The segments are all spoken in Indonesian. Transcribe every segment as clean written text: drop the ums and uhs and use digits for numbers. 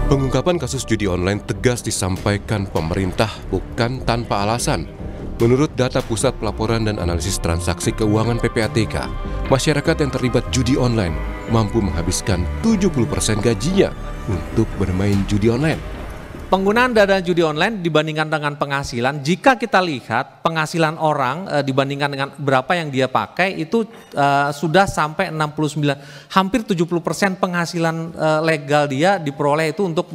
Pengungkapan kasus judi online tegas disampaikan pemerintah bukan tanpa alasan. Menurut data Pusat Pelaporan dan Analisis Transaksi Keuangan PPATK, masyarakat yang terlibat judi online mampu menghabiskan 70% gajinya untuk bermain judi online. Penggunaan dana judi online dibandingkan dengan penghasilan, jika kita lihat penghasilan orang dibandingkan dengan berapa yang dia pakai itu sudah sampai 69, hampir 70% penghasilan legal dia diperoleh itu untuk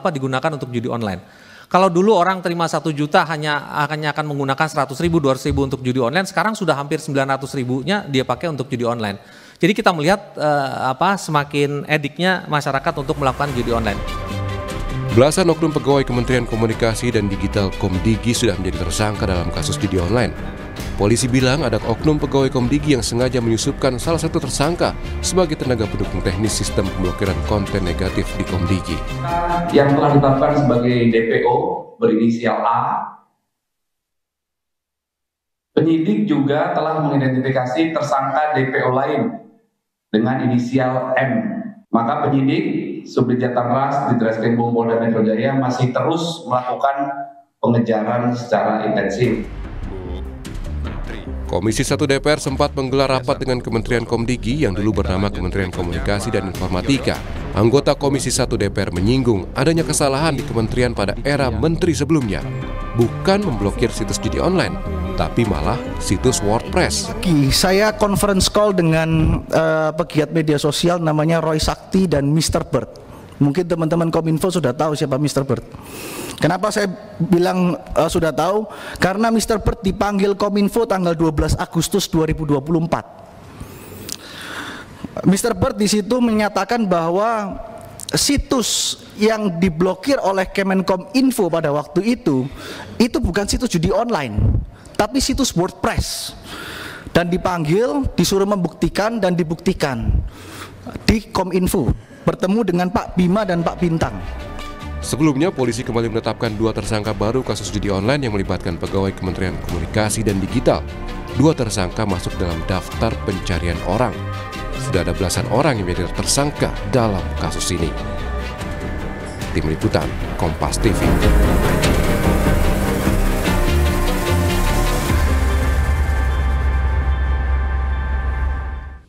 digunakan untuk judi online. Kalau dulu orang terima 1 juta hanya akan menggunakan 100 ribu, 200 ribu untuk judi online, sekarang sudah hampir 900 ribunya dia pakai untuk judi online. Jadi kita melihat semakin ediknya masyarakat untuk melakukan judi online. Belasan oknum pegawai Kementerian Komunikasi dan Digital Komdigi sudah menjadi tersangka dalam kasus judi online. Polisi bilang ada oknum pegawai Komdigi yang sengaja menyusupkan salah satu tersangka sebagai tenaga pendukung teknis sistem pemblokiran konten negatif di Komdigi. Yang telah ditetapkan sebagai DPO berinisial A, penyidik juga telah mengidentifikasi tersangka DPO lain dengan inisial M. Maka penyidik Subdit Jatantras di Treskrimum Polda Metro Jaya masih terus melakukan pengejaran secara intensif. Komisi 1 DPR sempat menggelar rapat dengan Kementerian Komdigi yang dulu bernama Kementerian Komunikasi dan Informatika. Anggota Komisi 1 DPR menyinggung adanya kesalahan di kementerian pada era menteri sebelumnya. Bukan memblokir situs judi online, tapi malah situs WordPress. Saya conference call dengan pegiat media sosial namanya Roy Sakti dan Mr. Bird. Mungkin teman-teman Kominfo sudah tahu siapa Mr. Bird. Kenapa saya bilang sudah tahu? Karena Mr. Bird dipanggil Kominfo tanggal 12 Agustus 2024. Mr. Bird di situ menyatakan bahwa situs yang diblokir oleh Kemenkominfo pada waktu itu bukan situs judi online, tapi situs WordPress. Dan dipanggil, disuruh membuktikan dan dibuktikan di Kominfo, bertemu dengan Pak Bima dan Pak Bintang. Sebelumnya, polisi kembali menetapkan 2 tersangka baru kasus judi online yang melibatkan pegawai Kementerian Komunikasi dan Digital. 2 tersangka masuk dalam daftar pencarian orang. Sudah ada belasan orang yang menjadi tersangka dalam kasus ini. Tim Liputan, Kompas TV.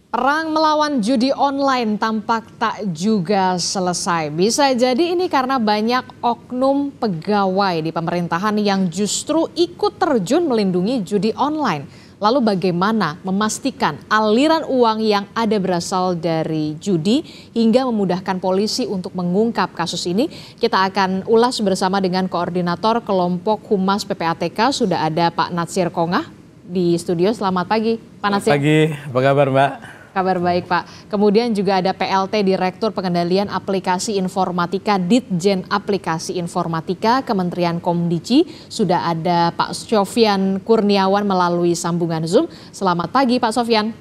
Perang melawan judi online tampak tak juga selesai. Bisa jadi ini karena banyak oknum pegawai di pemerintahan yang justru ikut terjun melindungi judi online. Lalu bagaimana memastikan aliran uang yang ada berasal dari judi hingga memudahkan polisi untuk mengungkap kasus ini? Kita akan ulas bersama dengan Koordinator Kelompok Humas PPATK, sudah ada Pak Natsir Kongah di studio. Selamat pagi, Pak Natsir. Selamat pagi, apa kabar Mbak? Kabar baik Pak. Kemudian juga ada PLT Direktur Pengendalian Aplikasi Informatika Ditjen Aplikasi Informatika Kementerian Komdigi. Sudah ada Pak Sofyan Kurniawan melalui sambungan Zoom. Selamat pagi Pak Sofyan.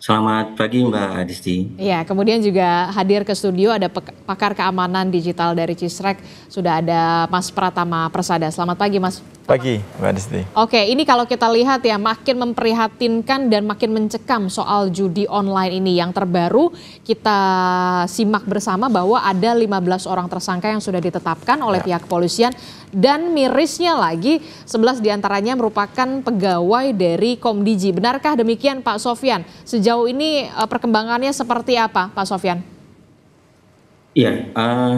Selamat pagi Mbak Adisti. Ya, kemudian juga hadir ke studio ada pakar keamanan digital dari Cisrek. Sudah ada Mas Pratama Persada. Selamat pagi Mas. Pagi Mbak Adisti. Oke, ini kalau kita lihat ya makin memprihatinkan dan makin mencekam soal judi online ini. Yang terbaru kita simak bersama bahwa ada 15 orang tersangka yang sudah ditetapkan oleh pihak kepolisian. Dan mirisnya lagi 11 diantaranya merupakan pegawai dari Komdigi. Benarkah demikian Pak Sofyan? Sejauh ini perkembangannya seperti apa Pak Sofyan? Iya,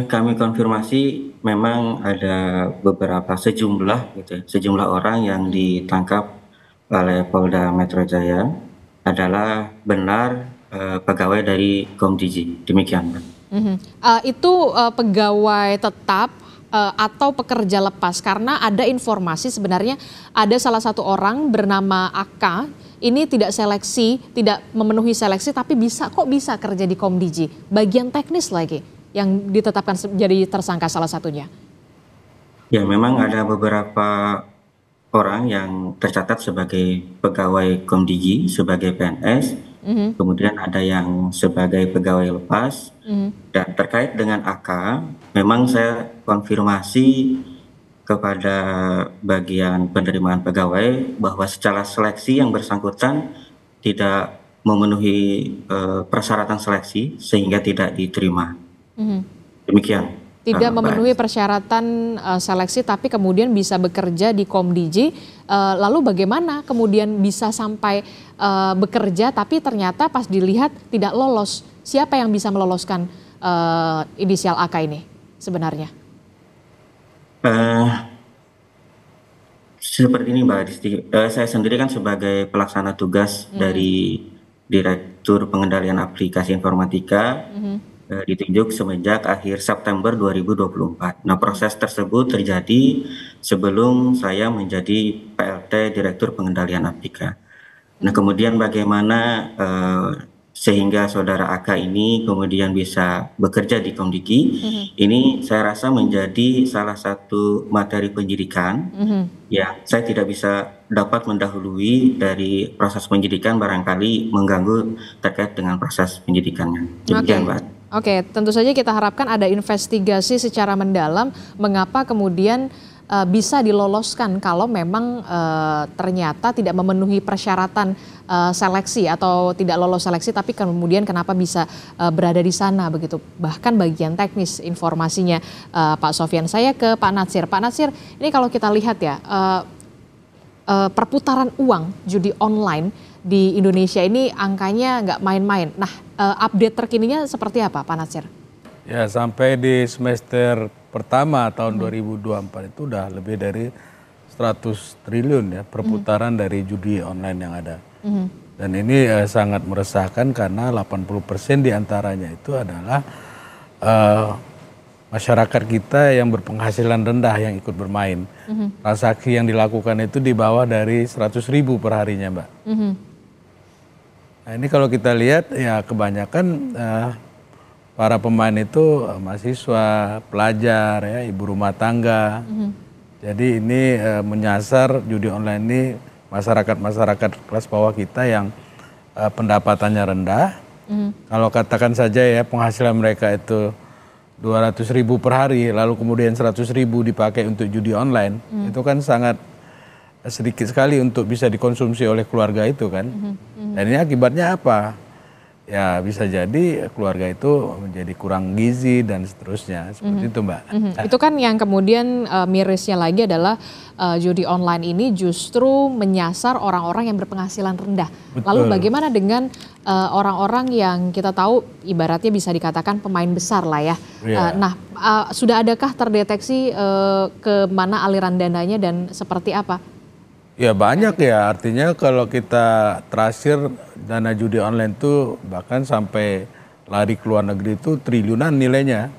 kami konfirmasi memang ada beberapa sejumlah orang yang ditangkap oleh Polda Metro Jaya adalah benar pegawai dari Komdigi. Demikian. Itu pegawai tetap atau pekerja lepas, karena ada informasi sebenarnya ada salah satu orang bernama AK ini tidak memenuhi seleksi tapi bisa kerja di Komdigi, bagian teknis lagi yang ditetapkan jadi tersangka salah satunya. Ya, memang ada beberapa orang yang tercatat sebagai pegawai Komdigi, sebagai PNS, kemudian ada yang sebagai pegawai lepas, dan terkait dengan AK, memang saya konfirmasi kepada bagian penerimaan pegawai bahwa secara seleksi yang bersangkutan tidak memenuhi persyaratan seleksi sehingga tidak diterima. Demikian. tidak memenuhi persyaratan seleksi tapi kemudian bisa bekerja di Komdigi, lalu bagaimana kemudian bisa sampai bekerja tapi ternyata pas dilihat tidak lolos? Siapa yang bisa meloloskan inisial AK ini sebenarnya? Seperti ini Mbak Disti, saya sendiri kan sebagai pelaksana tugas dari Direktur Pengendalian Aplikasi Informatika, ditunjuk semenjak akhir September 2024. Nah, proses tersebut terjadi sebelum saya menjadi PLT Direktur Pengendalian Aplikasi. Nah, kemudian bagaimana sehingga saudara AK ini kemudian bisa bekerja di Komdigi, ini saya rasa menjadi salah satu materi penyidikan yang saya tidak bisa dapat mendahului dari proses penyidikan, barangkali mengganggu terkait dengan proses penyidikannya. Demikian, Mbak. Oke, tentu saja kita harapkan ada investigasi secara mendalam mengapa kemudian bisa diloloskan kalau memang ternyata tidak memenuhi persyaratan seleksi atau tidak lolos seleksi, tapi kemudian kenapa bisa berada di sana begitu. Bahkan bagian teknis informasinya Pak Sofyan. Saya ke Pak Natsir. Pak Natsir, ini kalau kita lihat ya perputaran uang judi online di Indonesia ini angkanya nggak main-main. Nah, update terkininya seperti apa, Pak Natsir? Ya, sampai di semester pertama tahun 2024 itu udah lebih dari 100 triliun ya perputaran dari judi online yang ada. Dan ini sangat meresahkan karena 80% diantaranya itu adalah masyarakat kita yang berpenghasilan rendah yang ikut bermain. Transaksi yang dilakukan itu di bawah dari 100.000 per harinya, Mbak. Nah, ini kalau kita lihat ya kebanyakan para pemain itu mahasiswa, pelajar, ya, ibu rumah tangga. Jadi ini menyasar judi online ini masyarakat kelas bawah kita yang pendapatannya rendah. Kalau katakan saja ya penghasilan mereka itu 200.000 per hari, lalu kemudian 100.000 dipakai untuk judi online, itu kan sangat sedikit sekali untuk bisa dikonsumsi oleh keluarga itu kan. Dan ini akibatnya apa? Ya bisa jadi keluarga itu menjadi kurang gizi dan seterusnya, seperti itu Mbak. Itu kan yang kemudian mirisnya lagi adalah judi online ini justru menyasar orang-orang yang berpenghasilan rendah. Betul. Lalu bagaimana dengan orang-orang yang kita tahu ibaratnya bisa dikatakan pemain besar lah ya. Nah, sudah adakah terdeteksi ke mana aliran dananya dan seperti apa? Ya banyak ya, artinya kalau kita terakhir dana judi online itu bahkan sampai lari ke luar negeri itu triliunan nilainya.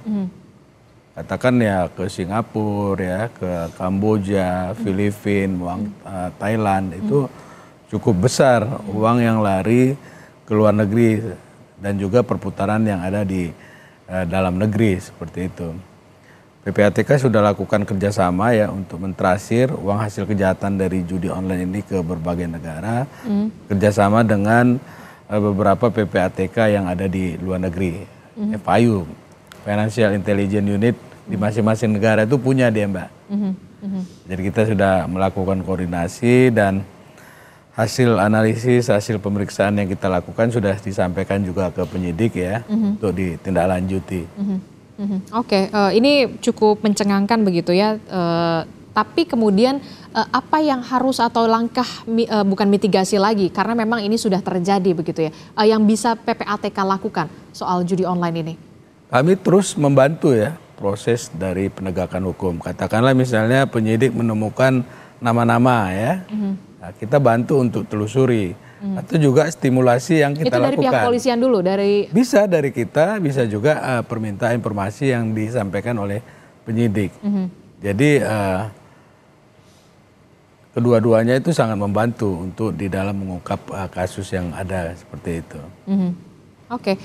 Katakan ya ke Singapura ya, ke Kamboja, Filipina, Thailand, itu cukup besar uang yang lari ke luar negeri dan juga perputaran yang ada di dalam negeri seperti itu. PPATK sudah lakukan kerjasama ya untuk mentrasir uang hasil kejahatan dari judi online ini ke berbagai negara, kerjasama dengan beberapa PPATK yang ada di luar negeri, FIU, Financial Intelligence Unit di masing-masing negara itu punya dia Mbak. Jadi kita sudah melakukan koordinasi dan hasil analisis, hasil pemeriksaan yang kita lakukan sudah disampaikan juga ke penyidik ya untuk ditindaklanjuti. Oke, ini cukup mencengangkan begitu ya. Tapi kemudian apa yang harus atau langkah bukan mitigasi lagi karena memang ini sudah terjadi begitu ya. Yang bisa PPATK lakukan soal judi online ini? Kami terus membantu ya proses dari penegakan hukum. Katakanlah misalnya penyidik menemukan nama-nama ya, nah, kita bantu untuk telusuri. Atau juga stimulasi yang kita lakukan. Itu dari pihak kepolisian dulu? Bisa dari kita, bisa juga permintaan informasi yang disampaikan oleh penyidik. Jadi kedua-duanya itu sangat membantu untuk di dalam mengungkap kasus yang ada seperti itu. Oke,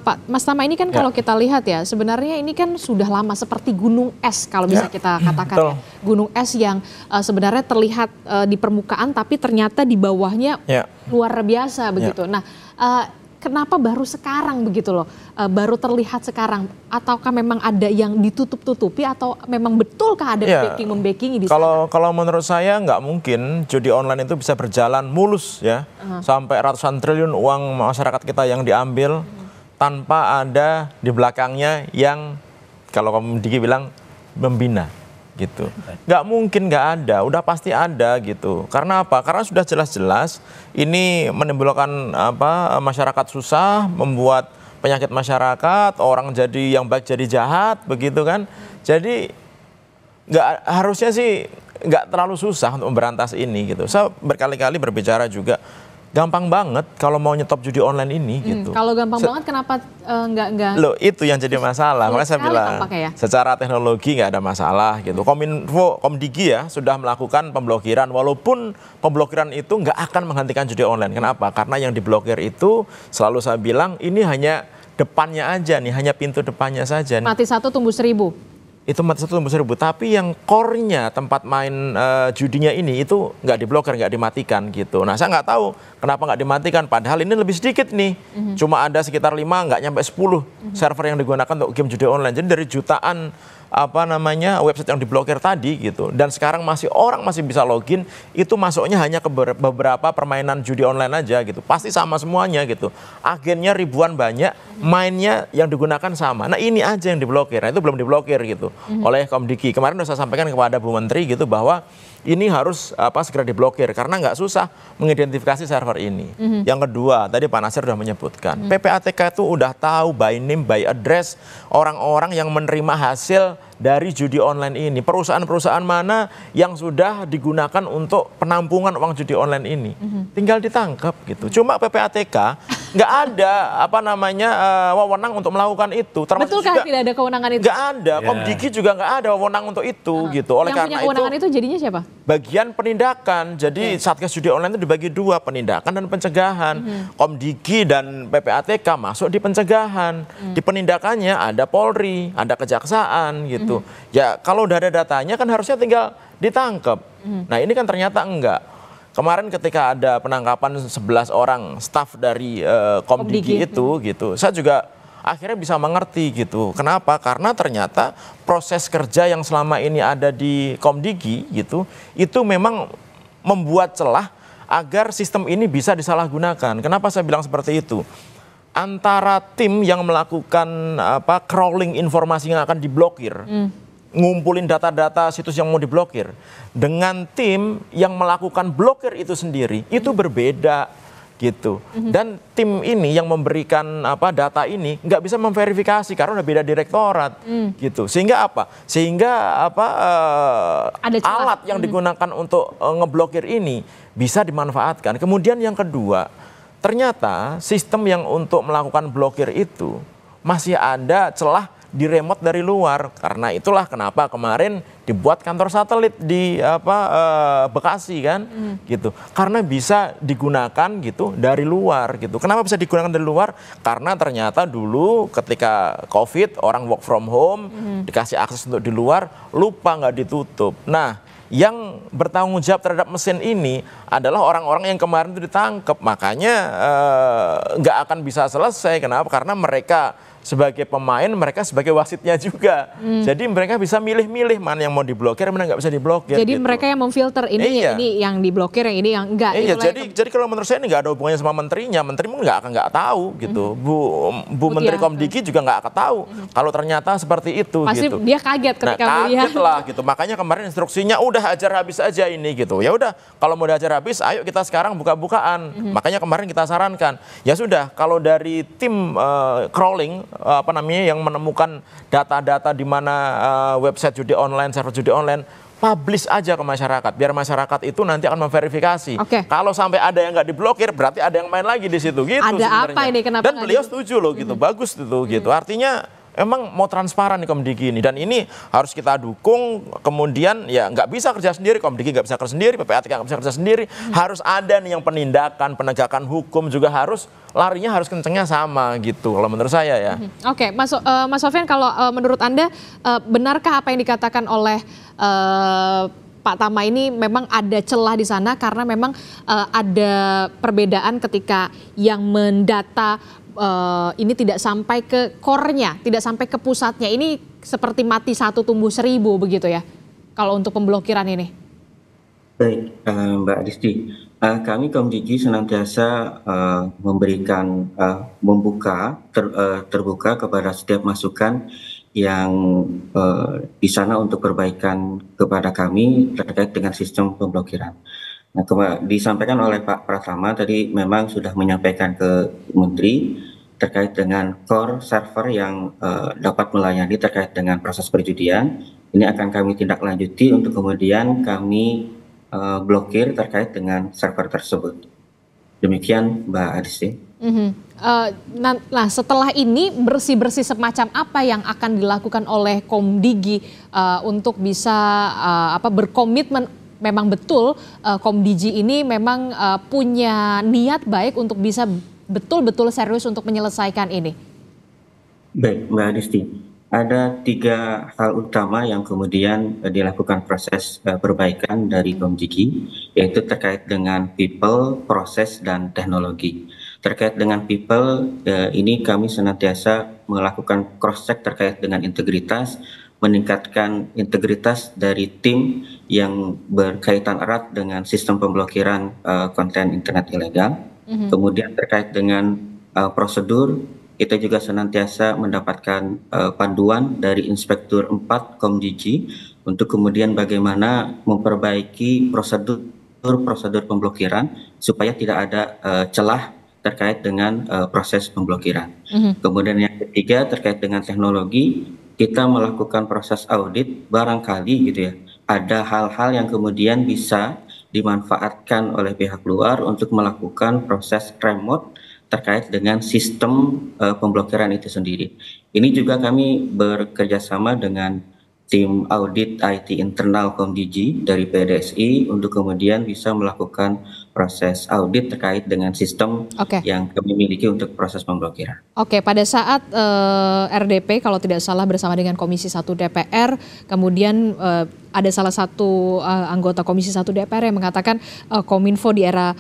Pak Mas Tama, ini kan kalau kita lihat ya sebenarnya ini kan sudah lama seperti gunung es kalau bisa kita katakan ya. Gunung es yang sebenarnya terlihat di permukaan tapi ternyata di bawahnya luar biasa begitu. Nah, kenapa baru sekarang begitu loh, baru terlihat sekarang? Ataukah memang ada yang ditutup-tutupi atau memang betulkah ada backing-membackingi di sana? Kalau menurut saya nggak mungkin judi online itu bisa berjalan mulus ya, sampai ratusan triliun uang masyarakat kita yang diambil tanpa ada di belakangnya yang kalau Komdigi bilang membina gitu. Nggak mungkin nggak ada, udah pasti ada gitu. Karena apa? Karena sudah jelas-jelas ini menimbulkan masyarakat susah, membuat penyakit masyarakat, orang jadi yang baik jadi jahat, begitu kan? Jadi harusnya sih nggak terlalu susah untuk memberantas ini gitu. Saya berkali-kali berbicara juga. Gampang banget kalau mau nyetop judi online ini gitu. Kalau gampang banget kenapa nggak? Loh itu yang jadi masalah. Makanya saya bilang secara teknologi nggak ada masalah gitu. Kominfo, Komdigi ya sudah melakukan pemblokiran walaupun pemblokiran itu nggak akan menghentikan judi online. Kenapa? Karena yang diblokir itu selalu saya bilang ini hanya depannya aja nih, hanya pintu depannya saja. Mati 1 tumbuh 1000. Itu mati 1 tumbuh 1000, tapi yang core-nya tempat main judinya ini itu nggak diblokir, nggak dimatikan gitu. Nah saya nggak tahu kenapa nggak dimatikan, padahal ini lebih sedikit nih, cuma ada sekitar 5 nggak nyampe 10 server yang digunakan untuk game judi online. Jadi dari jutaan website yang diblokir tadi gitu, dan sekarang orang masih bisa login, itu masuknya hanya ke beberapa permainan judi online aja gitu, pasti sama semuanya gitu, agennya ribuan banyak, mainnya yang digunakan sama. Nah ini aja yang diblokir, nah itu belum diblokir gitu oleh Komdigi. Kemarin sudah saya sampaikan kepada Bu Menteri gitu bahwa ini harus segera diblokir karena nggak susah mengidentifikasi server ini. Yang kedua, tadi Pak Nasir sudah menyebutkan, PPATK itu udah tahu by name, by address orang-orang yang menerima hasil dari judi online ini. Perusahaan-perusahaan mana yang sudah digunakan untuk penampungan uang judi online ini. Tinggal ditangkap gitu. Cuma PPATK nggak ada wewenang untuk melakukan itu. Betulkah tidak ada kewenangan itu? Nggak ada. Komdigi juga nggak ada wewenang untuk itu gitu. Oleh yang punya kewenangan itu jadinya siapa? Bagian penindakan. Jadi Satgas Judi Online itu dibagi dua, penindakan dan pencegahan. Komdigi dan PPATK masuk di pencegahan. Di penindakannya ada Polri, ada Kejaksaan gitu. Ya kalau udah ada datanya kan harusnya tinggal ditangkap. Nah ini kan ternyata enggak. Kemarin ketika ada penangkapan 11 orang staf dari Komdigi itu gitu, saya juga akhirnya bisa mengerti gitu. Kenapa? Karena ternyata proses kerja yang selama ini ada di Komdigi gitu, itu memang membuat celah agar sistem ini bisa disalahgunakan. Kenapa saya bilang seperti itu? Antara tim yang melakukan crawling informasi yang akan diblokir, ngumpulin data-data situs yang mau diblokir, dengan tim yang melakukan blokir itu sendiri, itu berbeda gitu. Dan tim ini yang memberikan data ini nggak bisa memverifikasi karena udah beda direktorat gitu. Sehingga alat yang digunakan untuk ngeblokir ini bisa dimanfaatkan. Kemudian yang kedua, ternyata sistem yang untuk melakukan blokir itu masih ada celah di remote dari luar. Karena itulah kenapa kemarin dibuat kantor satelit di Bekasi kan gitu. Karena bisa digunakan gitu dari luar gitu. Kenapa bisa digunakan dari luar? Karena ternyata dulu ketika Covid orang work from home, dikasih akses untuk di luar, lupa nggak ditutup. Nah, yang bertanggung jawab terhadap mesin ini adalah orang-orang yang kemarin itu ditangkap. Makanya nggak akan bisa selesai. Kenapa? Karena mereka sebagai pemain, mereka sebagai wasitnya juga. Jadi mereka bisa milih-milih mana yang mau diblokir, mana nggak bisa diblokir. Jadi gitu. mereka yang memfilter ini yang diblokir, yang ini yang enggak. Jadi kalau menurut saya ini nggak ada hubungannya sama menterinya. Menteri mungkin nggak tahu gitu. Bu Menteri Komdigi juga nggak akan tahu kalau ternyata seperti itu. Pasti gitu. Dia kaget ketika melihat. Kaget lah gitu. Makanya kemarin instruksinya udah hajar habis aja ini gitu. Ya udah, kalau mau dihajar habis, ayo kita sekarang buka-bukaan. Makanya kemarin kita sarankan, ya sudah, kalau dari tim crawling yang menemukan data-data di mana website judi online, server judi online, publish aja ke masyarakat, biar masyarakat itu nanti akan memverifikasi. Kalau sampai ada yang nggak diblokir, berarti ada yang main lagi di situ. Gitu ada sebenarnya. Apa ini? Kenapa? Dan beliau setuju loh, gitu, bagus itu, gitu. Artinya emang mau transparan di Komdigi ini, dan ini harus kita dukung. Kemudian ya nggak bisa kerja sendiri, Komdigi nggak bisa kerja sendiri, PPATK nggak bisa kerja sendiri. Harus ada nih yang penindakan, penegakan hukum juga harus larinya harus kencengnya sama gitu. Kalau menurut saya ya. Oke, Mas Sofyan, kalau menurut Anda benarkah apa yang dikatakan oleh Pak Tama ini memang ada celah di sana karena memang ada perbedaan ketika yang mendata ini tidak sampai ke core-nya, tidak sampai ke pusatnya. Ini seperti mati 1 tumbuh 1000 begitu ya, kalau untuk pemblokiran ini. Baik, Mbak Disti. Kami Komdigi senantiasa memberikan terbuka kepada setiap masukan yang di sana untuk perbaikan kepada kami terkait dengan sistem pemblokiran. Nah, disampaikan oleh Pak Pratama tadi memang sudah menyampaikan ke Menteri terkait dengan core server yang dapat melayani terkait dengan proses perjudian. Ini akan kami tindak lanjuti untuk kemudian kami blokir terkait dengan server tersebut. Demikian Mbak Adisti. Nah, setelah ini bersih-bersih semacam apa yang akan dilakukan oleh Komdigi untuk bisa berkomitmen memang betul Komdigi ini memang punya niat baik untuk bisa betul-betul serius untuk menyelesaikan ini? Baik, Mbak Adisti. Ada 3 hal utama yang kemudian dilakukan proses perbaikan dari Komdigi, yaitu terkait dengan people, proses, dan teknologi. Terkait dengan people, ini kami senantiasa melakukan cross-check terkait dengan integritas, meningkatkan integritas dari tim yang berkaitan erat dengan sistem pemblokiran konten internet ilegal. Kemudian terkait dengan prosedur, kita juga senantiasa mendapatkan panduan dari Inspektur 4 Komdigi untuk kemudian bagaimana memperbaiki prosedur pemblokiran supaya tidak ada celah terkait dengan proses pemblokiran. Kemudian yang ketiga terkait dengan teknologi, kita melakukan proses audit barangkali gitu ya, ada hal-hal yang kemudian bisa dimanfaatkan oleh pihak luar untuk melakukan proses remote terkait dengan sistem pemblokiran itu sendiri. Ini juga kami bekerja sama dengan tim audit IT internal Komdigi dari PDSI untuk kemudian bisa melakukan proses audit terkait dengan sistem yang kami miliki untuk proses pemblokiran. Oke, pada saat RDP kalau tidak salah bersama dengan Komisi 1 DPR, kemudian ada salah satu anggota Komisi 1 DPR yang mengatakan Kominfo di era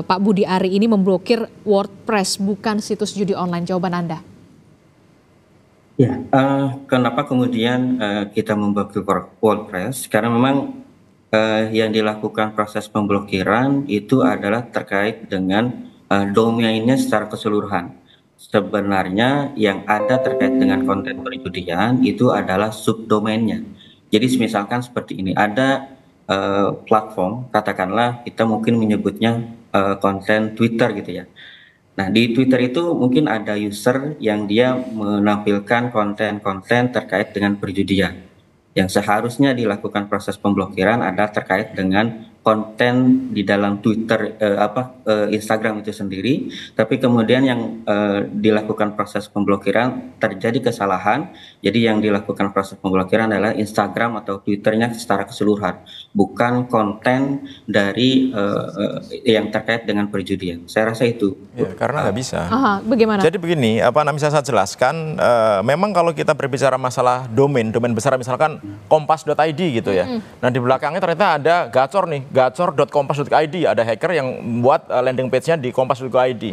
Pak Budi Ari ini memblokir WordPress, bukan situs judi online. Jawaban Anda? Ya, kenapa kemudian kita memblokir WordPress? Karena memang yang dilakukan proses pemblokiran itu adalah terkait dengan domainnya secara keseluruhan. Sebenarnya yang ada terkait dengan konten perjudian itu adalah subdomainnya. Jadi misalkan seperti ini, ada platform, katakanlah kita mungkin menyebutnya konten Twitter gitu ya. Nah, di Twitter itu mungkin ada user yang dia menampilkan konten-konten terkait dengan perjudian. Yang seharusnya dilakukan proses pemblokiran adalah terkait dengan konten di dalam Twitter, Instagram itu sendiri. Tapi kemudian yang dilakukan proses pemblokiran terjadi kesalahan. Jadi yang dilakukan proses pemblokiran adalah Instagram atau Twitternya secara keseluruhan, bukan konten dari yang terkait dengan perjudian. Saya rasa itu. Ya, karena nggak bisa. Bagaimana? Jadi begini, bisa saya jelaskan. Memang kalau kita berbicara masalah domain besar misalkan kompas.id gitu ya. Nah di belakangnya ternyata ada gacor nih, gacor.kompas.id, ada hacker yang buat landing page-nya di kompas.id.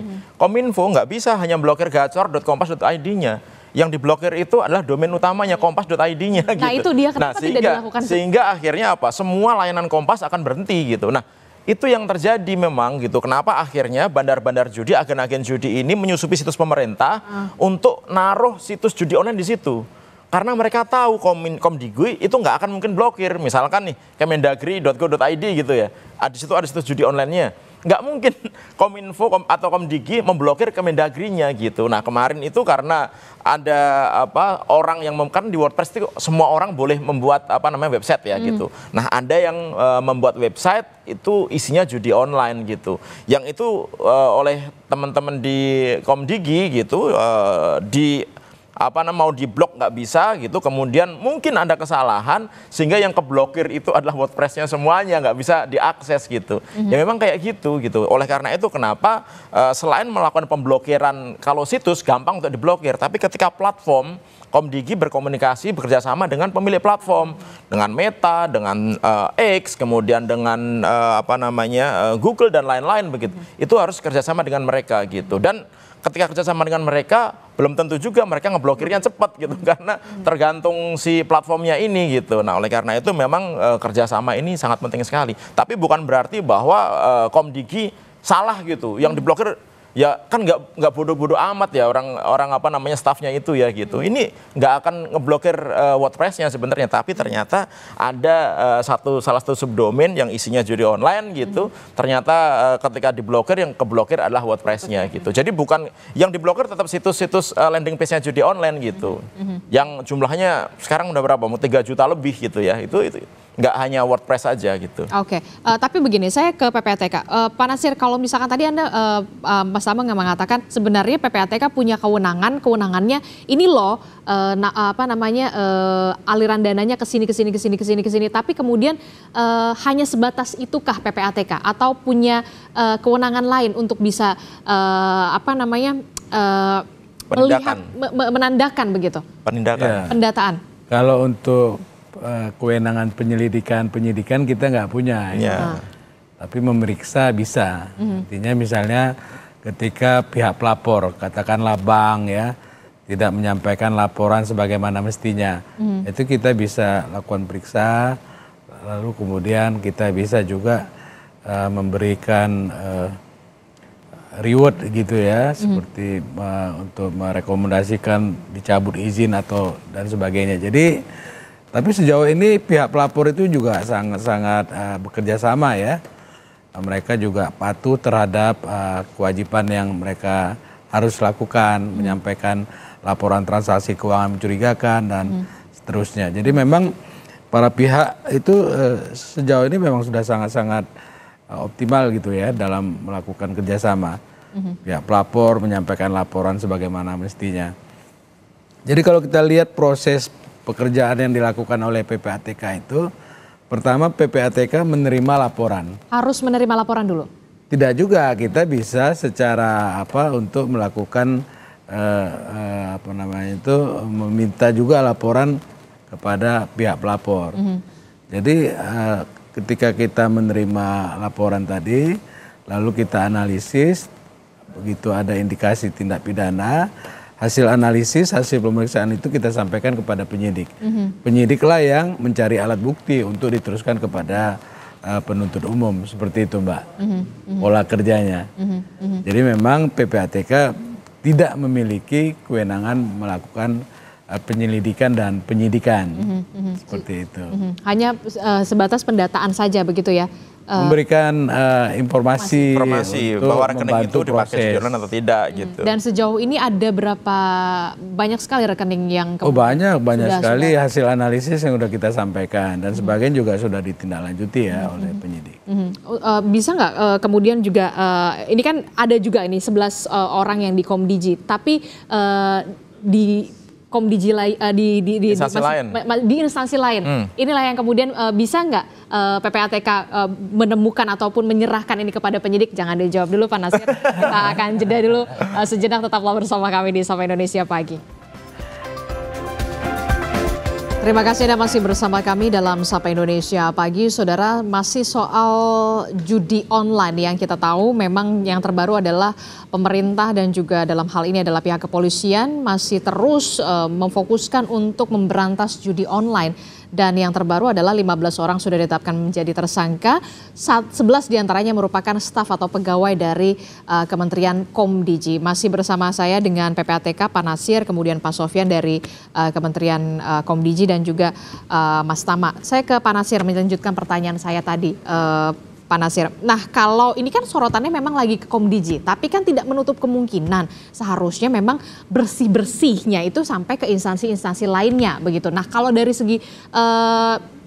Kominfo nggak bisa hanya blokir gacor.kompas.id-nya. Yang diblokir itu adalah domain utamanya kompas.id-nya gitu. Nah itu dia kenapa tidak dilakukan? Sehingga akhirnya semua layanan Kompas akan berhenti gitu. Nah itu yang terjadi memang gitu. Kenapa akhirnya bandar-bandar judi, agen-agen judi ini menyusupi situs pemerintah untuk naruh situs judi online di situ. Karena mereka tahu Komdigi itu nggak akan mungkin blokir. Misalkan nih kemendagri.go.id gitu ya. Di situ ada situs judi online-nya. Nggak mungkin Kominfo atau Komdigi memblokir Kemendagrinya gitu. Nah kemarin itu karena ada orang yang kan di WordPress itu semua orang boleh membuat website ya gitu. Nah ada yang membuat website itu isinya judi online gitu. Yang itu oleh teman-teman di Komdigi gitu mau diblok nggak bisa gitu, kemudian mungkin ada kesalahan sehingga yang keblokir itu adalah WordPress-nya semuanya, nggak bisa diakses gitu. Ya memang kayak gitu. Oleh karena itu kenapa selain melakukan pemblokiran kalau situs gampang untuk diblokir, tapi ketika platform Komdigi berkomunikasi bekerjasama dengan pemilik platform, dengan Meta, dengan X, kemudian dengan Google dan lain-lain begitu. Itu harus kerjasama dengan mereka gitu. Dan ketika kerjasama dengan mereka, belum tentu juga mereka ngeblokirnya cepat gitu, karena tergantung si platformnya ini gitu. Nah oleh karena itu memang kerjasama ini sangat penting sekali. Tapi bukan berarti bahwa Komdigi salah gitu, yang diblokir ya kan nggak bodoh-bodoh amat ya orang apa namanya staffnya itu ya gitu. Ini nggak akan ngeblokir WordPress-nya sebenarnya, tapi ternyata ada salah satu subdomain yang isinya judi online gitu. Ternyata ketika diblokir, yang keblokir adalah WordPress-nya gitu. Jadi bukan yang diblokir, tetap situs-situs landing page-nya judi online gitu. Yang jumlahnya sekarang udah berapa? Mau 3 juta lebih gitu ya. Itu nggak hanya WordPress aja gitu. Oke, tapi begini, saya ke PPATK. Pak Nasir, kalau misalkan tadi Anda, Mas Tama mengatakan sebenarnya PPATK punya kewenangannya ini loh, aliran dananya ke sini, tapi kemudian hanya sebatas itukah PPATK atau punya kewenangan lain untuk bisa melihat, menandakan begitu? Pendataan. Kalau untuk kewenangan penyidikan kita nggak punya, ya. Tapi memeriksa bisa. Artinya misalnya ketika pihak pelapor, katakanlah bank ya, tidak menyampaikan laporan sebagaimana mestinya, itu kita bisa lakukan periksa, lalu kemudian kita bisa juga memberikan reward gitu ya, seperti untuk merekomendasikan dicabut izin atau dan sebagainya. Jadi tapi sejauh ini pihak pelapor itu juga sangat bekerja sama ya. Mereka juga patuh terhadap kewajiban yang mereka harus lakukan, menyampaikan laporan transaksi keuangan mencurigakan dan seterusnya. Jadi memang para pihak itu sejauh ini memang sudah sangat-sangat optimal gitu ya dalam melakukan kerjasama. Pihak pelapor menyampaikan laporan sebagaimana mestinya. Jadi kalau kita lihat proses pekerjaan yang dilakukan oleh PPATK itu, pertama PPATK menerima laporan. Harus menerima laporan dulu? Tidak juga, kita bisa secara untuk melakukan meminta juga laporan kepada pihak pelapor. Jadi ketika kita menerima laporan tadi, lalu kita analisis, begitu ada indikasi tindak pidana, hasil analisis, hasil pemeriksaan itu kita sampaikan kepada penyidik. Penyidiklah yang mencari alat bukti untuk diteruskan kepada penuntut umum, seperti itu Mbak, pola kerjanya. Jadi memang PPATK tidak memiliki kewenangan melakukan penyelidikan dan penyidikan, seperti itu. Hanya sebatas pendataan saja begitu ya? Memberikan informasi bahwa rekening itu dipakai judi online atau tidak gitu. Dan sejauh ini ada berapa banyak sekali rekening yang banyak sekali hasil analisis yang sudah kita sampaikan dan sebagian juga sudah ditindaklanjuti ya oleh penyidik. Bisa nggak kemudian juga ini kan ada juga ini 11 orang yang di Komdigi, tapi di Komdigi di instansi lain. Inilah yang kemudian bisa nggak PPATK menemukan ataupun menyerahkan ini kepada penyidik? Jangan dijawab dulu Pak Nasir. Kita akan jeda dulu sejenak, tetaplah bersama kami di Sapa Indonesia Pagi. Terima kasih Anda masih bersama kami dalam Sapa Indonesia Pagi. Saudara, masih soal judi online yang kita tahu memang yang terbaru adalah pemerintah dan juga dalam hal ini adalah pihak kepolisian masih terus memfokuskan untuk memberantas judi online. Dan yang terbaru adalah 15 orang sudah ditetapkan menjadi tersangka, 11 diantaranya merupakan staf atau pegawai dari Kementerian Komdigi. Masih bersama saya dengan PPATK, Pak Nasir, kemudian Pak Sofyan dari Kementerian Komdigi dan juga Mas Tama. Saya ke Pak Nasir melanjutkan pertanyaan saya tadi. Pak Nasir, nah kalau ini kan sorotannya memang lagi ke Komdigi, tapi kan tidak menutup kemungkinan seharusnya memang bersih-bersihnya itu sampai ke instansi-instansi lainnya begitu. Nah kalau dari segi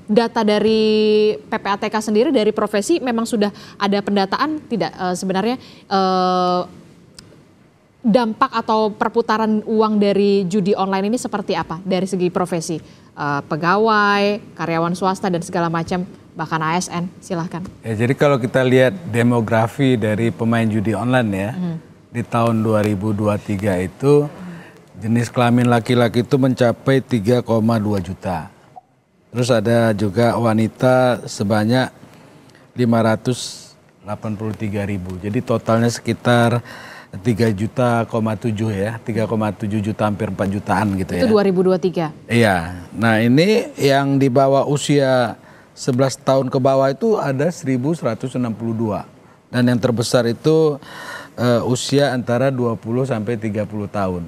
data dari PPATK sendiri, dari profesi memang sudah ada pendataan tidak sebenarnya dampak atau perputaran uang dari judi online ini seperti apa dari segi profesi? Pegawai, karyawan swasta dan segala macam, bahkan ASN, silahkan. Ya, jadi kalau kita lihat demografi dari pemain judi online ya, di tahun 2023 itu jenis kelamin laki-laki itu mencapai 3,2 juta. Terus ada juga wanita sebanyak 583.000. Jadi totalnya sekitar 3,7 ya, 3,7 juta, hampir 4 jutaan gitu ya. Itu 2023? Iya, nah ini yang di bawah usia 11 tahun ke bawah itu ada 1.162. Dan yang terbesar itu usia antara 20 sampai 30 tahun.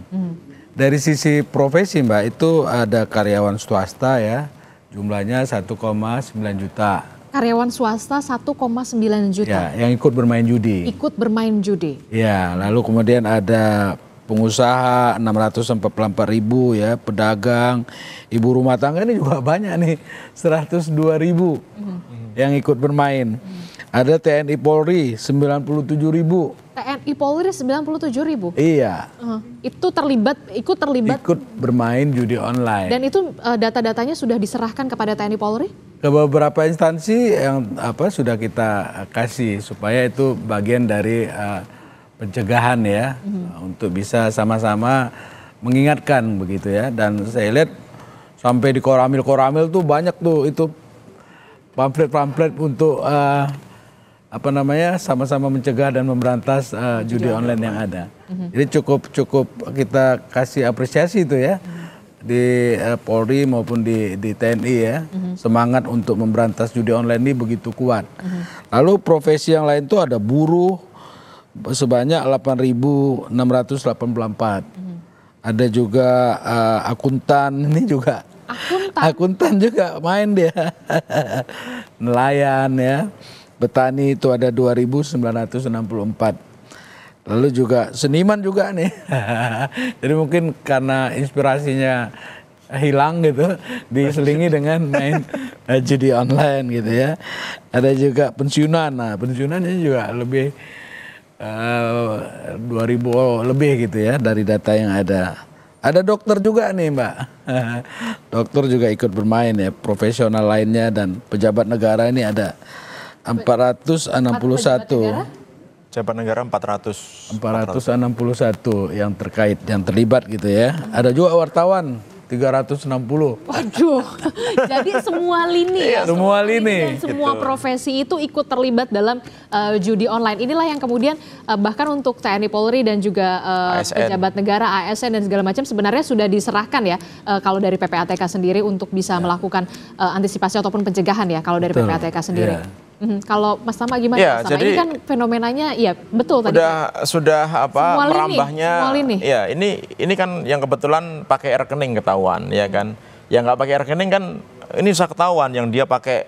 Dari sisi profesi Mbak, itu ada karyawan swasta ya, jumlahnya 1,9 juta. Karyawan swasta 1,9 juta. Ya, yang ikut bermain judi. Ikut bermain judi. Ya, lalu kemudian ada pengusaha 644.000 ya, pedagang, ibu rumah tangga ini juga banyak nih, 102.000 yang ikut bermain. Ada TNI Polri 97.000. TNI Polri 97.000. Iya. Itu ikut terlibat bermain judi online. Dan itu data-datanya sudah diserahkan kepada TNI Polri? Ke beberapa instansi yang sudah kita kasih supaya itu bagian dari pencegahan ya, untuk bisa sama-sama mengingatkan begitu ya. Dan saya lihat sampai di koramil tuh banyak tuh itu pamflet-pamflet untuk sama-sama mencegah dan memberantas judi online yang ada. Jadi cukup kita kasih apresiasi itu ya, di Polri maupun di TNI ya, semangat untuk memberantas judi online ini begitu kuat. Lalu profesi yang lain tuh ada buruh sebanyak 8.684. Ada juga akuntan, ini juga akuntan juga main dia. Nelayan ya. Petani itu ada 2.964. Lalu juga seniman juga nih. Jadi mungkin karena inspirasinya hilang gitu, diselingi dengan main judi online gitu ya. Ada juga pensiunan. Nah, pensiunan ini juga lebih 2.000 lebih gitu ya dari data yang ada. Ada dokter juga nih Mbak. Dokter juga ikut bermain ya, profesional lainnya dan pejabat negara ini ada 461. Pejabat negara 461 yang terlibat gitu ya. Ada juga wartawan 360. Waduh, jadi semua lini ya, semua lini dan semua profesi itu ikut terlibat dalam judi online. Inilah yang kemudian bahkan untuk TNI Polri dan juga pejabat negara, ASN dan segala macam sebenarnya sudah diserahkan ya kalau dari PPATK sendiri untuk bisa melakukan antisipasi ataupun pencegahan ya kalau dari PPATK sendiri. Kalau Mas Tama gimana? Ya, Mas Tama? Ini kan fenomenanya, ya betul tadi. Sudah merambahnya. Lini. Ya, ini kan yang kebetulan pakai rekening ketahuan, ya kan. Yang nggak pakai rekening kan ini bisa ketahuan, yang dia pakai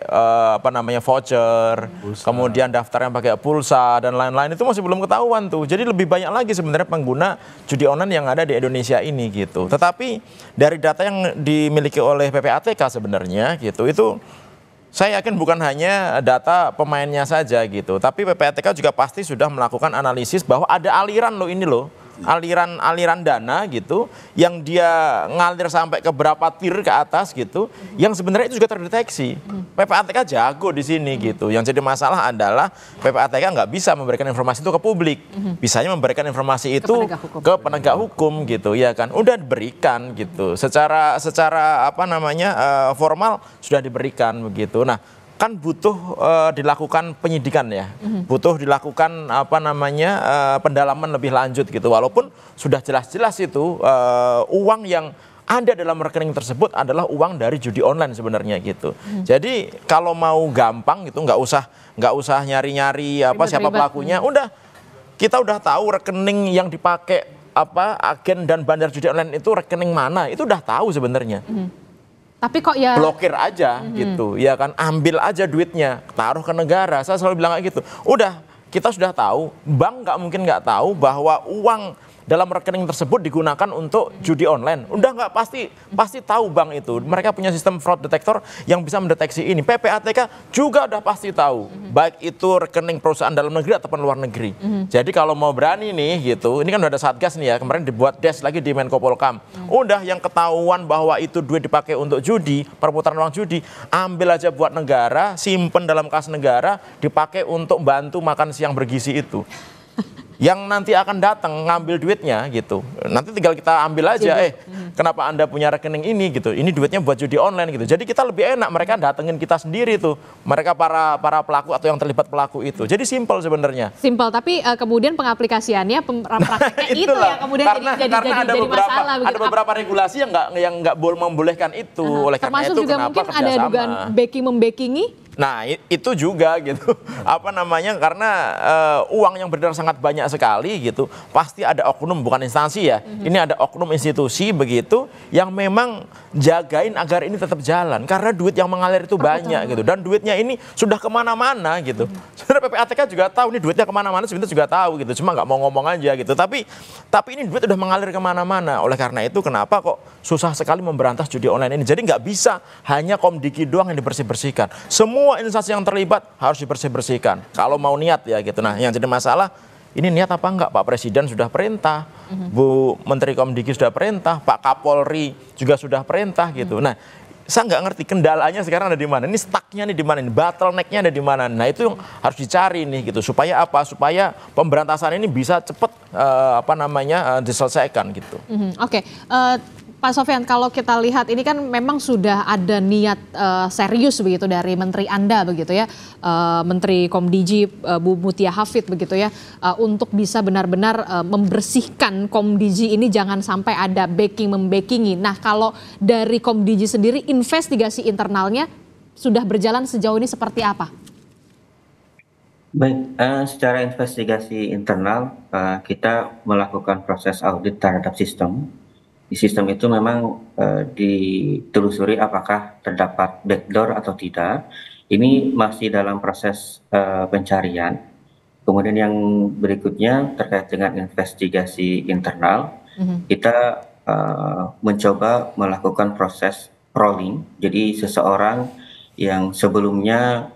voucher, pulsa. Kemudian daftarnya pakai pulsa dan lain-lain itu masih belum ketahuan tuh. Jadi lebih banyak lagi sebenarnya pengguna judi online yang ada di Indonesia ini gitu. Tetapi dari data yang dimiliki oleh PPATK sebenarnya gitu, itu saya yakin bukan hanya data pemainnya saja gitu, tapi PPATK juga pasti sudah melakukan analisis bahwa ada aliran loh ini loh, aliran dana gitu, yang dia ngalir sampai ke berapa tier ke atas gitu, yang sebenarnya itu juga terdeteksi. PPATK jago di sini gitu. Yang jadi masalah adalah PPATK nggak bisa memberikan informasi itu ke publik, bisanya memberikan informasi itu ke penegak hukum gitu, ya kan? Udah diberikan gitu, secara formal sudah diberikan begitu. Nah, kan butuh dilakukan penyidikan ya, butuh dilakukan pendalaman lebih lanjut gitu. Walaupun sudah jelas-jelas itu uang yang ada dalam rekening tersebut adalah uang dari judi online sebenarnya gitu. Jadi kalau mau gampang gitu, nggak usah nyari-nyari siapa pelakunya. Udah, kita udah tahu rekening yang dipakai agen dan bandar judi online itu rekening mana, itu udah tahu sebenarnya. Tapi kok ya blokir aja gitu, ya kan, ambil aja duitnya, taruh ke negara. Saya selalu bilang kayak gitu. Udah, kita sudah tahu, bank nggak mungkin nggak tahu bahwa uang dalam rekening tersebut digunakan untuk judi online. Udah nggak pasti tahu bank itu. Mereka punya sistem fraud detector yang bisa mendeteksi ini. PPATK juga udah pasti tahu, baik itu rekening perusahaan dalam negeri ataupun luar negeri. Jadi kalau mau berani nih gitu, ini kan udah ada Satgas nih ya, kemarin dibuat des lagi di Menko Polkam. Udah, yang ketahuan bahwa itu duit dipakai untuk judi, perputaran uang judi, ambil aja buat negara, simpen dalam kas negara, dipakai untuk bantu makan siang bergizi itu. Yang nanti akan datang ngambil duitnya gitu, nanti tinggal kita ambil aja, kenapa Anda punya rekening ini gitu, ini duitnya buat judi online gitu. Jadi kita lebih enak, mereka datengin kita sendiri tuh, mereka para pelaku atau yang terlibat pelaku itu. Jadi simpel sebenarnya. Simpel, tapi kemudian pengaplikasiannya, prakteknya itu yang kemudian jadi masalah. Ada beberapa regulasi yang nggak membolehkan itu. Oleh karena termasuk itu juga mungkin ada dugaan backing-membackingi Nah itu juga gitu, apa namanya, karena uang yang beredar sangat banyak sekali gitu, pasti ada oknum, bukan instansi ya, ini ada oknum institusi begitu yang memang jagain agar ini tetap jalan, karena duit yang mengalir itu banyak gitu, dan duitnya ini sudah kemana-mana gitu. Sebenarnya PPATK juga tahu ini duitnya kemana-mana, sebenarnya juga tahu gitu, cuma nggak mau ngomong aja gitu, tapi ini duit udah mengalir kemana-mana. Oleh karena itu kenapa kok susah sekali memberantas judi online ini, jadi nggak bisa hanya Komdiki doang yang dibersih-bersihkan, semua instansi yang terlibat harus dibersih-bersihkan kalau mau niat ya gitu. Nah yang jadi masalah ini niat apa enggak? Pak Presiden sudah perintah, Bu Menteri Komdiki sudah perintah, Pak Kapolri juga sudah perintah gitu. Nah saya nggak ngerti kendalanya sekarang ada di mana, ini stucknya nih di mana, ini bottlenecknya ada di mana. Nah itu yang harus dicari nih gitu, supaya apa? Supaya pemberantasan ini bisa cepat diselesaikan gitu. Oke. Pak Sofyan, kalau kita lihat ini kan memang sudah ada niat serius begitu dari Menteri Anda begitu ya, Menteri Komdigi Bu Mutia Hafid begitu ya, untuk bisa benar-benar membersihkan Komdigi ini jangan sampai ada membackingi. Nah kalau dari Komdigi sendiri investigasi internalnya sudah berjalan sejauh ini seperti apa? Baik, secara investigasi internal kita melakukan proses audit terhadap sistem. Di sistem itu memang ditelusuri apakah terdapat backdoor atau tidak. Ini masih dalam proses pencarian. Kemudian yang berikutnya terkait dengan investigasi internal, kita mencoba melakukan proses rolling. Jadi seseorang yang sebelumnya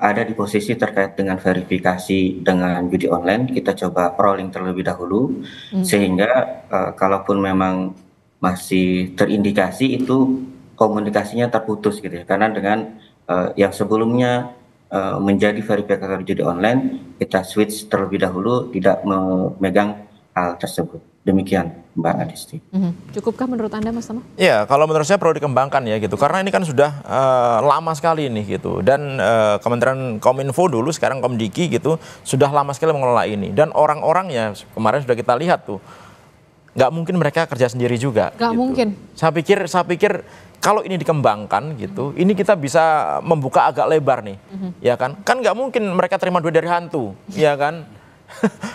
ada di posisi terkait dengan verifikasi dengan judi online, kita coba rolling terlebih dahulu, sehingga kalaupun memang masih terindikasi itu komunikasinya terputus gitu ya, karena dengan yang sebelumnya menjadi verifikator judi online, kita switch terlebih dahulu, tidak memegang hal tersebut. Demikian Mbak Adisti. Cukupkah menurut Anda Mas Tama? Ya kalau menurut saya perlu dikembangkan ya gitu, karena ini kan sudah lama sekali nih gitu, dan Kementerian Kominfo dulu, sekarang Komdiki gitu, sudah lama sekali mengelola ini, dan orang-orangnya kemarin sudah kita lihat tuh, nggak mungkin mereka kerja sendiri juga. Nggak gitu. mungkin. Saya pikir kalau ini dikembangkan gitu, ini kita bisa membuka agak lebar nih, ya kan? Kan nggak mungkin mereka terima duit dari hantu, ya kan?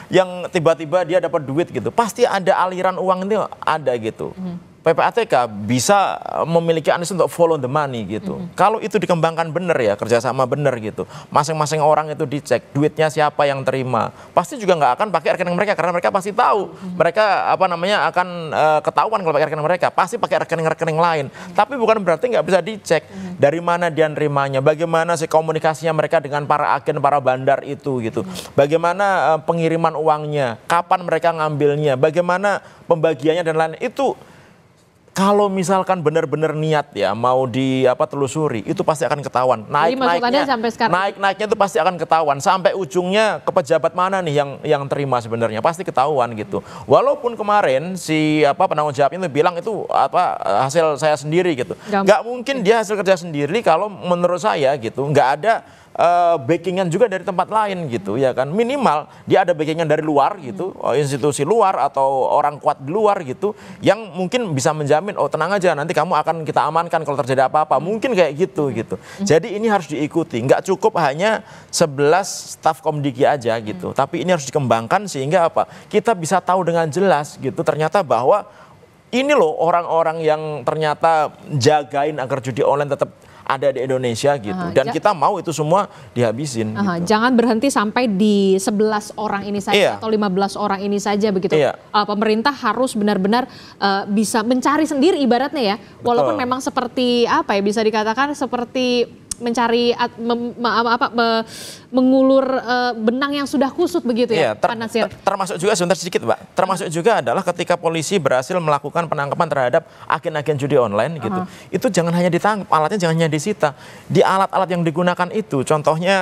Yang tiba-tiba dia dapat duit gitu, pasti ada aliran uang itu ada gitu. PPATK bisa memiliki analis untuk follow the money gitu. Kalau itu dikembangkan benar ya, kerjasama benar gitu, masing-masing orang itu dicek duitnya siapa yang terima, pasti juga nggak akan pakai rekening mereka, karena mereka pasti tahu mereka akan ketahuan kalau pakai rekening mereka, pasti pakai rekening-rekening lain. Tapi bukan berarti nggak bisa dicek dari mana dia nerimanya, bagaimana sih komunikasinya mereka dengan para agen, para bandar itu gitu, bagaimana pengiriman uangnya, kapan mereka ngambilnya, bagaimana pembagiannya dan lain itu. Kalau misalkan benar-benar niat ya mau telusuri, itu pasti akan ketahuan. Naik-naiknya itu pasti akan ketahuan, sampai ujungnya ke pejabat mana nih yang terima sebenarnya, pasti ketahuan gitu. Walaupun kemarin si penanggung jawabnya itu bilang itu hasil saya sendiri gitu. Nggak mungkin dia hasil kerja sendiri kalau menurut saya gitu, nggak ada backingan juga dari tempat lain gitu ya kan, minimal dia ada backingan dari luar gitu, institusi luar atau orang kuat di luar gitu, yang mungkin bisa menjamin tenang aja nanti kamu akan kita amankan kalau terjadi apa-apa, mungkin kayak gitu. Jadi ini harus diikuti, nggak cukup hanya 11 staf Komdiki aja gitu, tapi ini harus dikembangkan sehingga kita bisa tahu dengan jelas gitu, ternyata bahwa ini loh orang-orang yang ternyata jagain agar judi online tetap ada di Indonesia gitu, dan kita mau itu semua dihabisin. Gitu. Jangan berhenti sampai di 11 orang ini saja atau 15 orang ini saja begitu. Pemerintah harus benar-benar bisa mencari sendiri ibaratnya ya, walaupun memang seperti bisa dikatakan seperti mencari mengulur benang yang sudah kusut begitu ya, Pak Nasir. Termasuk juga sebentar sedikit Mbak, termasuk juga adalah ketika polisi berhasil melakukan penangkapan terhadap agen-agen judi online gitu, itu jangan hanya ditangkap, alatnya jangan hanya disita, di alat-alat yang digunakan itu, contohnya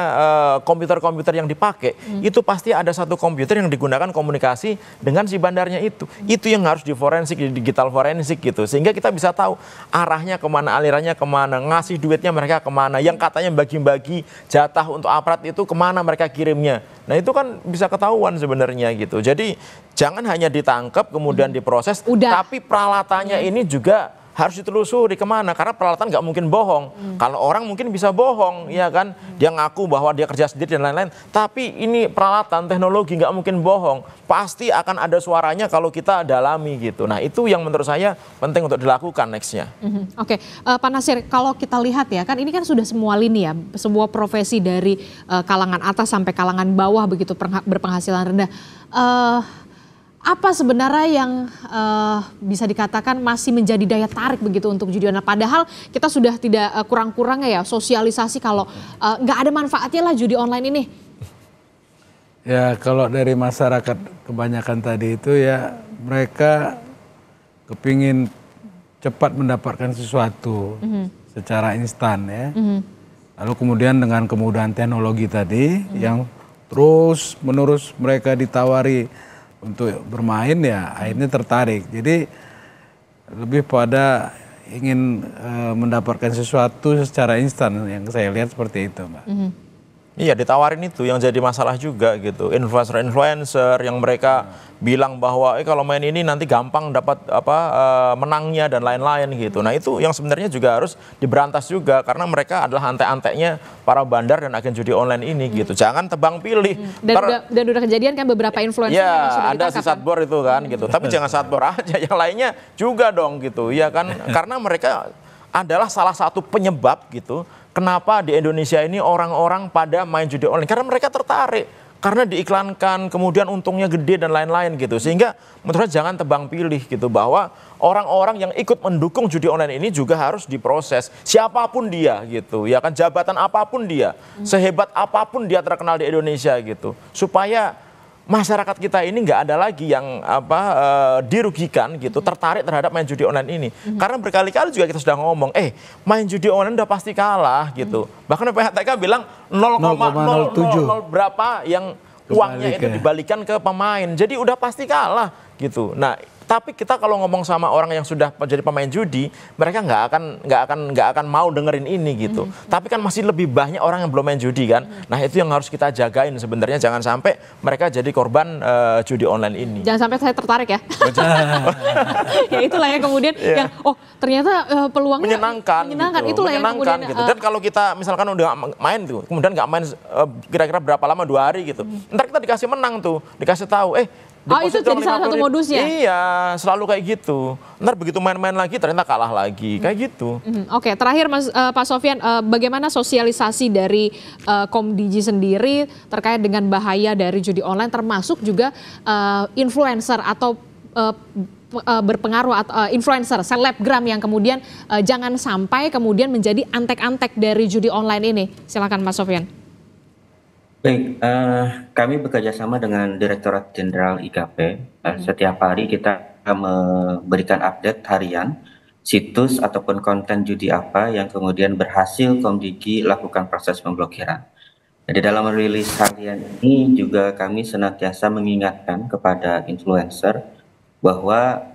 komputer-komputer yang dipakai, itu pasti ada satu komputer yang digunakan komunikasi dengan si bandarnya itu yang harus diforensik, di digital forensik gitu, sehingga kita bisa tahu arahnya kemana, alirannya kemana, ngasih duitnya mereka kemana, yang katanya bagi-bagi jatah untuk aparat itu kemana mereka kirimnya. Nah itu kan bisa ketahuan sebenarnya gitu. Jadi jangan hanya ditangkap kemudian diproses, tapi peralatannya ini juga harus ditelusuri kemana, karena peralatan nggak mungkin bohong. Kalau orang mungkin bisa bohong, ya kan, dia ngaku bahwa dia kerja sendiri dan lain-lain, tapi ini peralatan teknologi nggak mungkin bohong, pasti akan ada suaranya kalau kita dalami gitu. Nah itu yang menurut saya penting untuk dilakukan nextnya. Oke, Pak Nasir, kalau kita lihat ya, kan ini kan sudah semua lini ya, semua profesi dari kalangan atas sampai kalangan bawah begitu berpenghasilan rendah. Apa sebenarnya yang bisa dikatakan masih menjadi daya tarik begitu untuk judi online? Padahal kita sudah tidak kurang-kurangnya ya sosialisasi kalau nggak ada manfaatnya lah judi online ini. Ya kalau dari masyarakat kebanyakan tadi itu ya mereka kepingin cepat mendapatkan sesuatu secara instan ya. Lalu kemudian dengan kemudahan teknologi tadi yang terus menerus mereka ditawari untuk bermain ya akhirnya tertarik. Jadi lebih pada ingin mendapatkan sesuatu secara instan yang saya lihat seperti itu, Mbak. Iya, ditawarin itu yang jadi masalah juga gitu. Influencer yang mereka bilang bahwa kalau main ini nanti gampang dapat menangnya dan lain-lain gitu. Nah, itu yang sebenarnya juga harus diberantas juga karena mereka adalah antek-anteknya para bandar dan agen judi online ini gitu. Jangan tebang pilih. Dan udah kejadian kan beberapa influencer yang sudah ada si satbor itu kan gitu. Tapi jangan satbor aja, yang lainnya juga dong gitu. Ya kan karena mereka adalah salah satu penyebab gitu. Kenapa di Indonesia ini orang-orang pada main judi online? Karena mereka tertarik, karena diiklankan, kemudian untungnya gede dan lain-lain gitu. Sehingga menurut saya jangan tebang pilih gitu, bahwa orang-orang yang ikut mendukung judi online ini juga harus diproses. Siapapun dia gitu, ya kan, jabatan apapun dia, sehebat apapun dia terkenal di Indonesia gitu. Supaya masyarakat kita ini nggak ada lagi yang dirugikan gitu, tertarik terhadap main judi online ini. Karena berkali-kali juga kita sudah ngomong, main judi online udah pasti kalah gitu. Bahkan PHTK bilang 0,007 berapa yang uangnya itu dibalikan ke pemain. Jadi udah pasti kalah gitu. Nah, tapi kita kalau ngomong sama orang yang sudah jadi pemain judi, mereka nggak akan mau dengerin ini gitu. Tapi kan masih lebih banyak orang yang belum main judi kan. Nah itu yang harus kita jagain sebenarnya, jangan sampai mereka jadi korban judi online ini. Jangan sampai saya tertarik ya. Ya itulah yang kemudian yang ternyata peluangnya menyenangkan. Gitu. Itulah yang kemudian gitu. Dan kalau kita misalkan udah main tuh, kemudian nggak main kira-kira berapa lama, 2 hari gitu. Ntar kita dikasih menang tuh, dikasih tahu itu jadi salah satu modusnya? Iya, selalu kayak gitu. Ntar begitu main-main lagi ternyata kalah lagi, kayak gitu. Oke, terakhir Pak Sofyan, bagaimana sosialisasi dari Komdigi sendiri terkait dengan bahaya dari judi online, termasuk juga influencer atau berpengaruh atau influencer, selebgram yang kemudian jangan sampai kemudian menjadi antek-antek dari judi online ini. Silakan Mas Sofyan. Baik, kami bekerja sama dengan Direktorat Jenderal IKP. Setiap hari kita memberikan update harian situs ataupun konten judi apa yang kemudian berhasil Komdigi lakukan proses pemblokiran. Jadi dalam rilis harian ini juga kami senantiasa mengingatkan kepada influencer bahwa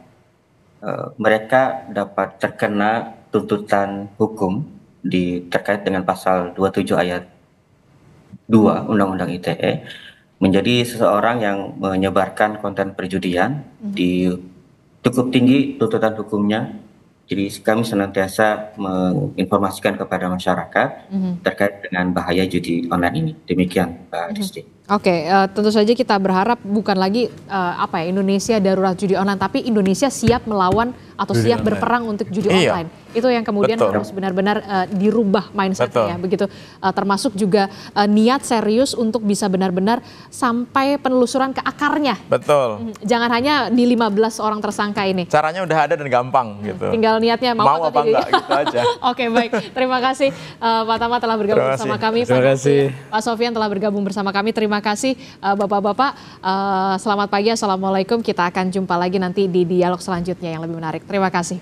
mereka dapat terkena tuntutan hukum terkait dengan pasal 27 ayat 2 Undang-Undang ITE, menjadi seseorang yang menyebarkan konten perjudian cukup tinggi tuntutan hukumnya. Jadi kami senantiasa menginformasikan kepada masyarakat terkait dengan bahaya judi online ini. Demikian Pak Disti. Oke, tentu saja kita berharap bukan lagi Indonesia darurat judi online, tapi Indonesia siap melawan atau judi siap online, berperang untuk judi online. Itu yang kemudian harus benar-benar dirubah mindsetnya, begitu. Termasuk juga niat serius untuk bisa benar-benar sampai penelusuran ke akarnya. Betul. Jangan hanya di 15 orang tersangka ini. Caranya udah ada dan gampang gitu. Tinggal niatnya mau atau apa enggak gitu aja. Oke, baik. Terima kasih Pak Tama telah bergabung bersama kami. Terima kasih. Pak Sofyan telah bergabung bersama kami. Terima kasih Bapak-bapak. Selamat pagi, assalamualaikum. Kita akan jumpa lagi nanti di dialog selanjutnya yang lebih menarik. Terima kasih.